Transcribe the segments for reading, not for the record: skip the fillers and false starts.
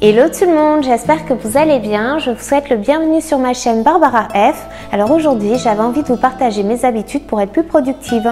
Hello tout le monde, j'espère que vous allez bien. Je vous souhaite le bienvenu sur ma chaîne Barbara F. Alors aujourd'hui, j'avais envie de vous partager mes habitudes pour être plus productive.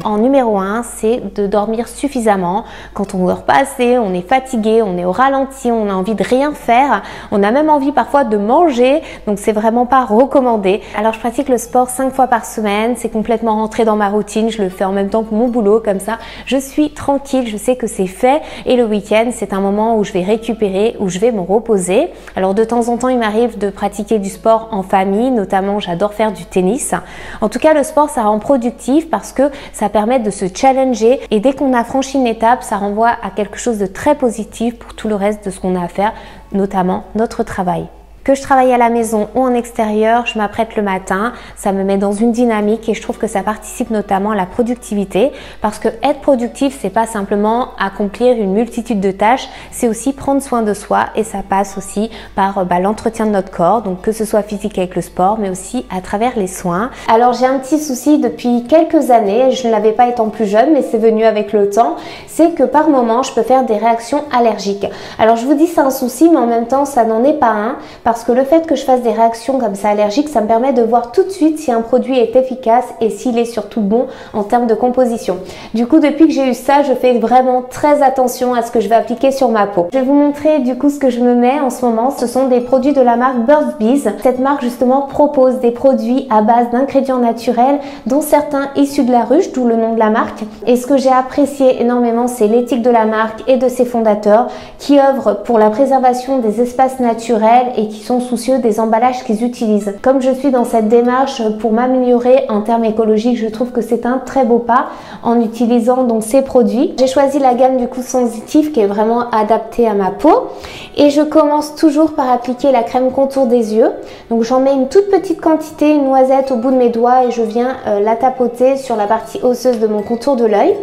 En numéro 1, c'est de dormir suffisamment. Quand on ne dort pas assez, on est fatigué, on est au ralenti, on a envie de rien faire. On a même envie parfois de manger, donc c'est vraiment pas recommandé. Alors je pratique le sport 5 fois par semaine, c'est complètement rentré dans ma routine. Je le fais en même temps que mon boulot, comme ça je suis tranquille, je sais que c'est fait. Et le week-end, c'est un moment où je vais récupérer, où je vais me reposer. Alors de temps en temps, il m'arrive de pratiquer du sport en famille, notamment j'adore faire du tennis. En tout cas, le sport, ça rend productif parce que ça permet de se challenger et dès qu'on a franchi une étape, ça renvoie à quelque chose de très positif pour tout le reste de ce qu'on a à faire, notamment notre travail. Que je travaille à la maison ou en extérieur, je m'apprête le matin, ça me met dans une dynamique et je trouve que ça participe notamment à la productivité parce que être productif, c'est pas simplement accomplir une multitude de tâches, c'est aussi prendre soin de soi et ça passe aussi par l'entretien de notre corps, donc que ce soit physique avec le sport, mais aussi à travers les soins. Alors j'ai un petit souci depuis quelques années, je ne l'avais pas étant plus jeune, mais c'est venu avec le temps, c'est que par moment, je peux faire des réactions allergiques. Alors je vous dis c'est un souci, mais en même temps, ça n'en est pas un. Parce que le fait que je fasse des réactions comme ça allergiques, ça me permet de voir tout de suite si un produit est efficace et s'il est surtout bon en termes de composition. Du coup, depuis que j'ai eu ça, je fais vraiment très attention à ce que je vais appliquer sur ma peau. Je vais vous montrer du coup ce que je me mets en ce moment. Ce sont des produits de la marque Burt's Bees. Cette marque justement propose des produits à base d'ingrédients naturels, dont certains issus de la ruche, d'où le nom de la marque. Et ce que j'ai apprécié énormément, c'est l'éthique de la marque et de ses fondateurs qui œuvrent pour la préservation des espaces naturels et qui sont soucieux des emballages qu'ils utilisent. Comme je suis dans cette démarche pour m'améliorer en termes écologiques, je trouve que c'est un très beau pas en utilisant donc ces produits. J'ai choisi la gamme du coup sensitive qui est vraiment adaptée à ma peau et je commence toujours par appliquer la crème contour des yeux. Donc j'en mets une toute petite quantité, une noisette au bout de mes doigts et je viens la tapoter sur la partie osseuse de mon contour de l'œil.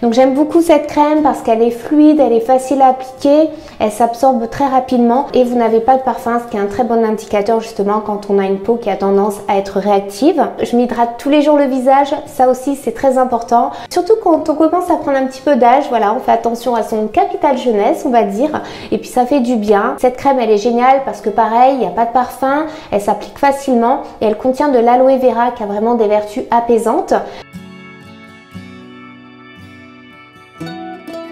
Donc j'aime beaucoup cette crème parce qu'elle est fluide, elle est facile à appliquer, elle s'absorbe très rapidement et vous n'avez pas de parfum, ce qui est un très bon indicateur justement quand on a une peau qui a tendance à être réactive. Je m'hydrate tous les jours le visage, ça aussi c'est très important. Surtout quand on commence à prendre un petit peu d'âge, voilà, on fait attention à son capital jeunesse on va dire et puis ça fait du bien. Cette crème elle est géniale parce que pareil, il n'y a pas de parfum, elle s'applique facilement et elle contient de l'aloe vera qui a vraiment des vertus apaisantes.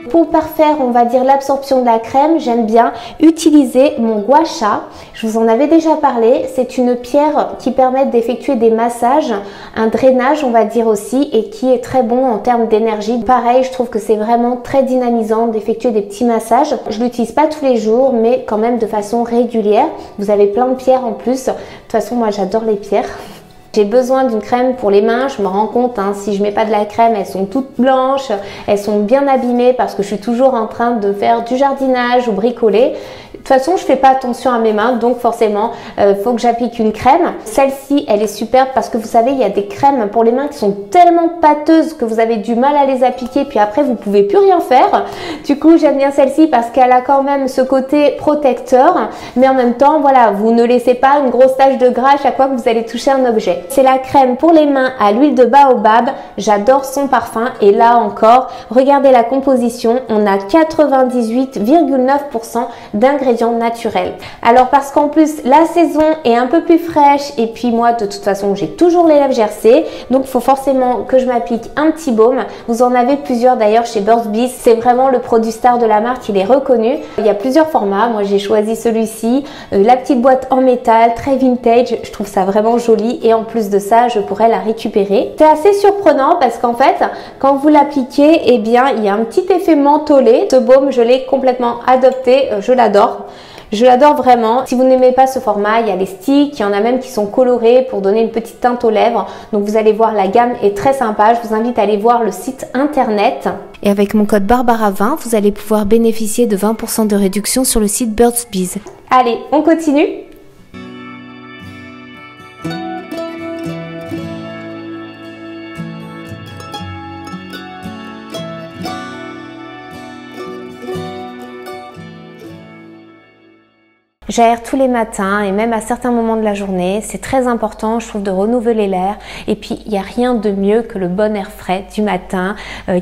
Pour parfaire, on va dire l'absorption de la crème, j'aime bien utiliser mon gua sha. Je vous en avais déjà parlé, c'est une pierre qui permet d'effectuer des massages, un drainage on va dire aussi et qui est très bon en termes d'énergie. Pareil, je trouve que c'est vraiment très dynamisant d'effectuer des petits massages. Je l'utilise pas tous les jours mais quand même de façon régulière. Vous avez plein de pierres en plus. De toute façon, moi j'adore les pierres. J'ai besoin d'une crème pour les mains, je me rends compte, si je mets pas de la crème, elles sont toutes blanches, elles sont bien abîmées parce que je suis toujours en train de faire du jardinage ou bricoler. De toute façon, je fais pas attention à mes mains, donc forcément, faut que j'applique une crème. Celle-ci, elle est superbe parce que vous savez, il y a des crèmes pour les mains qui sont tellement pâteuses que vous avez du mal à les appliquer, puis après, vous pouvez plus rien faire. Du coup, j'aime bien celle-ci parce qu'elle a quand même ce côté protecteur, mais en même temps, voilà, vous ne laissez pas une grosse tache de gras à chaque fois que vous allez toucher un objet. C'est la crème pour les mains à l'huile de baobab. J'adore son parfum et là encore, regardez la composition, on a 98,9% d'ingrédients naturels. Alors parce qu'en plus la saison est un peu plus fraîche et puis moi de toute façon j'ai toujours les lèvres gercées, donc il faut forcément que je m'applique un petit baume. Vous en avez plusieurs d'ailleurs chez Burt's Bees, c'est vraiment le produit star de la marque, il est reconnu. Il y a plusieurs formats, moi j'ai choisi celui-ci, la petite boîte en métal, très vintage, je trouve ça vraiment joli et en plus de ça, je pourrais la récupérer. C'est assez surprenant parce qu'en fait, quand vous l'appliquez, eh bien, il y a un petit effet mentholé. Ce baume, je l'ai complètement adopté, je l'adore. Je l'adore vraiment. Si vous n'aimez pas ce format, il y a les sticks, il y en a même qui sont colorés pour donner une petite teinte aux lèvres. Donc vous allez voir, la gamme est très sympa. Je vous invite à aller voir le site internet. Et avec mon code Barbara20, vous allez pouvoir bénéficier de 20% de réduction sur le site Burt's Bees. Allez, on continue. J'aère tous les matins et même à certains moments de la journée. C'est très important, je trouve, de renouveler l'air. Et puis, il n'y a rien de mieux que le bon air frais du matin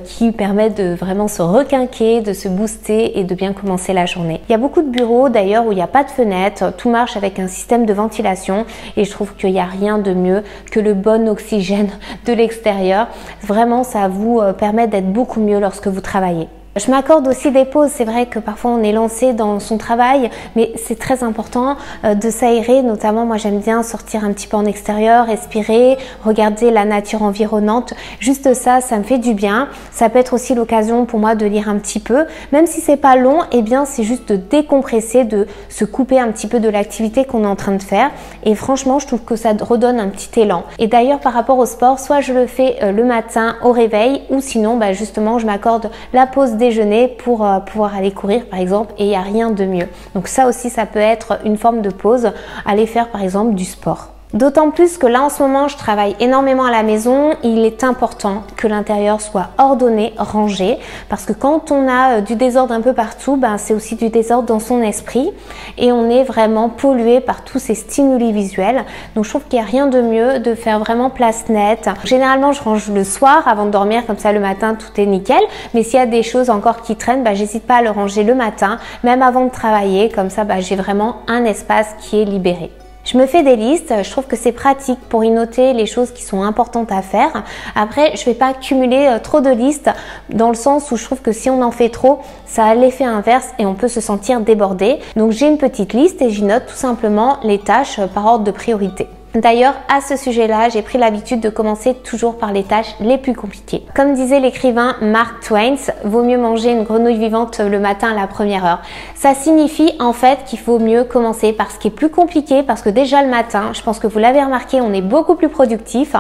qui permet de vraiment se requinquer, de se booster et de bien commencer la journée. Il y a beaucoup de bureaux d'ailleurs où il n'y a pas de fenêtre. Tout marche avec un système de ventilation et je trouve qu'il n'y a rien de mieux que le bon oxygène de l'extérieur. Vraiment, ça vous permet d'être beaucoup mieux lorsque vous travaillez. Je m'accorde aussi des pauses, c'est vrai que parfois on est lancé dans son travail, mais c'est très important de s'aérer, notamment moi j'aime bien sortir un petit peu en extérieur, respirer, regarder la nature environnante, juste ça, ça me fait du bien. Ça peut être aussi l'occasion pour moi de lire un petit peu, même si c'est pas long, eh bien c'est juste de décompresser, de se couper un petit peu de l'activité qu'on est en train de faire et franchement je trouve que ça redonne un petit élan. Et d'ailleurs par rapport au sport, soit je le fais le matin au réveil ou sinon justement je m'accorde la pause déjeuner pour pouvoir aller courir par exemple et il n'y a rien de mieux. Donc ça aussi ça peut être une forme de pause, aller faire par exemple du sport. D'autant plus que là en ce moment je travaille énormément à la maison, il est important que l'intérieur soit ordonné, rangé parce que quand on a du désordre un peu partout, c'est aussi du désordre dans son esprit et on est vraiment pollué par tous ces stimuli visuels. Donc je trouve qu'il n'y a rien de mieux de faire vraiment place nette. Généralement je range le soir avant de dormir, comme ça le matin tout est nickel, mais s'il y a des choses encore qui traînent, j'hésite pas à le ranger le matin, même avant de travailler, comme ça j'ai vraiment un espace qui est libéré. Je me fais des listes, je trouve que c'est pratique pour y noter les choses qui sont importantes à faire. Après, je ne vais pas cumuler trop de listes dans le sens où je trouve que si on en fait trop, ça a l'effet inverse et on peut se sentir débordé. Donc j'ai une petite liste et j'y note tout simplement les tâches par ordre de priorité. D'ailleurs, à ce sujet-là, j'ai pris l'habitude de commencer toujours par les tâches les plus compliquées. Comme disait l'écrivain Mark Twain, vaut mieux manger une grenouille vivante le matin à la première heure. Ça signifie en fait qu'il faut mieux commencer par ce qui est plus compliqué parce que déjà le matin, je pense que vous l'avez remarqué, on est beaucoup plus productif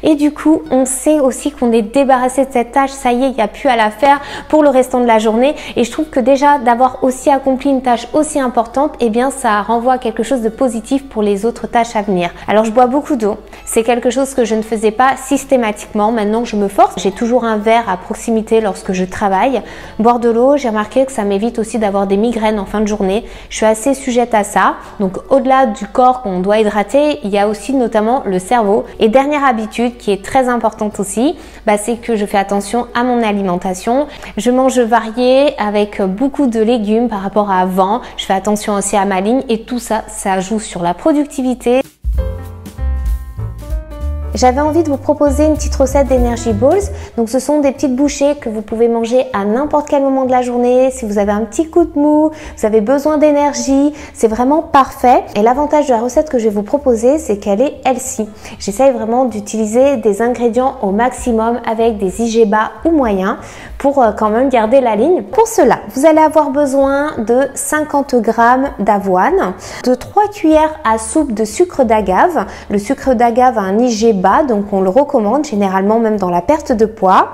et du coup, on sait aussi qu'on est débarrassé de cette tâche. Ça y est, il n'y a plus à la faire pour le restant de la journée et je trouve que déjà d'avoir aussi accompli une tâche aussi importante, eh bien ça renvoie à quelque chose de positif pour les autres tâches à venir. Alors je bois beaucoup d'eau, c'est quelque chose que je ne faisais pas systématiquement, maintenant je me force. J'ai toujours un verre à proximité lorsque je travaille. Boire de l'eau, j'ai remarqué que ça m'évite aussi d'avoir des migraines en fin de journée. Je suis assez sujette à ça, donc au-delà du corps qu'on doit hydrater, il y a aussi notamment le cerveau. Et dernière habitude qui est très importante aussi, c'est que je fais attention à mon alimentation. Je mange varié avec beaucoup de légumes par rapport à avant. Je fais attention aussi à ma ligne et tout ça, ça joue sur la productivité. J'avais envie de vous proposer une petite recette d'Energy Balls. Donc ce sont des petites bouchées que vous pouvez manger à n'importe quel moment de la journée. Si vous avez un petit coup de mou, vous avez besoin d'énergie, c'est vraiment parfait. Et l'avantage de la recette que je vais vous proposer, c'est qu'elle est healthy. J'essaye vraiment d'utiliser des ingrédients au maximum avec des IG bas ou moyens pour quand même garder la ligne. Pour cela, vous allez avoir besoin de 50 g d'avoine, de 3 cuillères à soupe de sucre d'agave. Le sucre d'agave a un IG bas, donc on le recommande généralement même dans la perte de poids.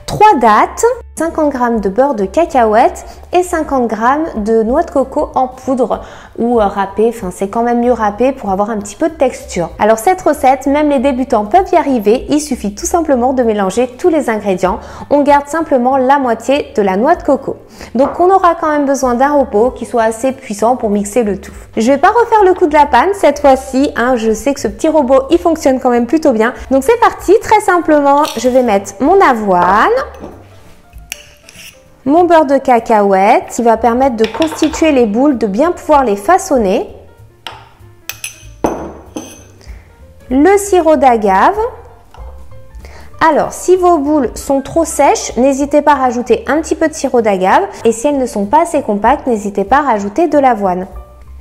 3 dattes, 50 g de beurre de cacahuète et 50 g de noix de coco en poudre ou râpée, c'est quand même mieux râpé pour avoir un petit peu de texture. Alors cette recette, même les débutants peuvent y arriver, il suffit tout simplement de mélanger tous les ingrédients. On garde simplement la moitié de la noix de coco. Donc on aura quand même besoin d'un robot qui soit assez puissant pour mixer le tout. Je vais pas refaire le coup de la panne cette fois-ci, je sais que ce petit robot il fonctionne quand même plutôt bien. Donc c'est parti, très simplement, je vais mettre mon avoine, mon beurre de cacahuète qui va permettre de constituer les boules, de bien pouvoir les façonner, le sirop d'agave. Alors, si vos boules sont trop sèches, n'hésitez pas à rajouter un petit peu de sirop d'agave et si elles ne sont pas assez compactes, n'hésitez pas à rajouter de l'avoine.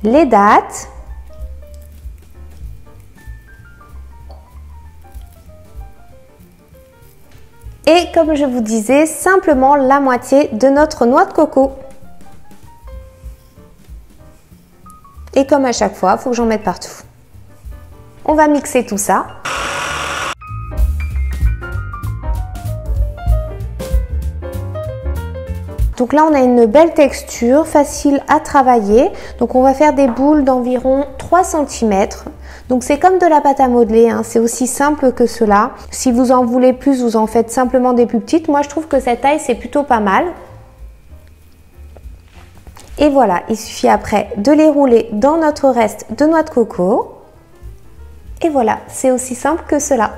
Les dattes, et comme je vous disais, simplement la moitié de notre noix de coco. Et comme à chaque fois, il faut que j'en mette partout. On va mixer tout ça. Donc là, on a une belle texture, facile à travailler. Donc on va faire des boules d'environ 3 cm. Donc c'est comme de la pâte à modeler, c'est aussi simple que cela. Si vous en voulez plus, vous en faites simplement des plus petites. Moi, je trouve que cette taille, c'est plutôt pas mal. Et voilà, il suffit après de les rouler dans notre reste de noix de coco. Et voilà, c'est aussi simple que cela.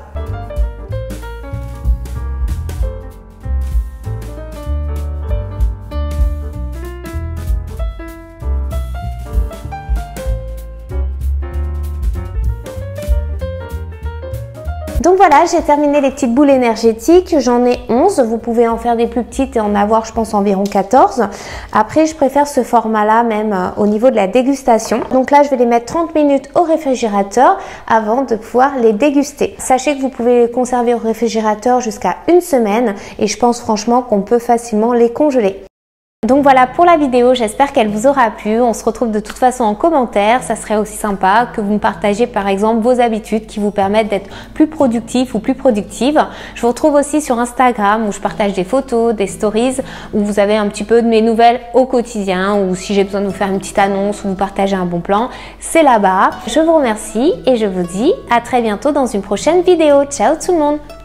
Donc voilà, j'ai terminé les petites boules énergétiques, j'en ai 11, vous pouvez en faire des plus petites et en avoir je pense environ 14. Après je préfère ce format là même au niveau de la dégustation. Donc là je vais les mettre 30 minutes au réfrigérateur avant de pouvoir les déguster. Sachez que vous pouvez les conserver au réfrigérateur jusqu'à une semaine et je pense franchement qu'on peut facilement les congeler. Donc voilà pour la vidéo, j'espère qu'elle vous aura plu. On se retrouve de toute façon en commentaire, ça serait aussi sympa que vous me partagiez par exemple vos habitudes qui vous permettent d'être plus productif ou plus productive. Je vous retrouve aussi sur Instagram où je partage des photos, des stories, où vous avez un petit peu de mes nouvelles au quotidien, ou si j'ai besoin de vous faire une petite annonce ou vous partager un bon plan, c'est là-bas. Je vous remercie et je vous dis à très bientôt dans une prochaine vidéo. Ciao tout le monde!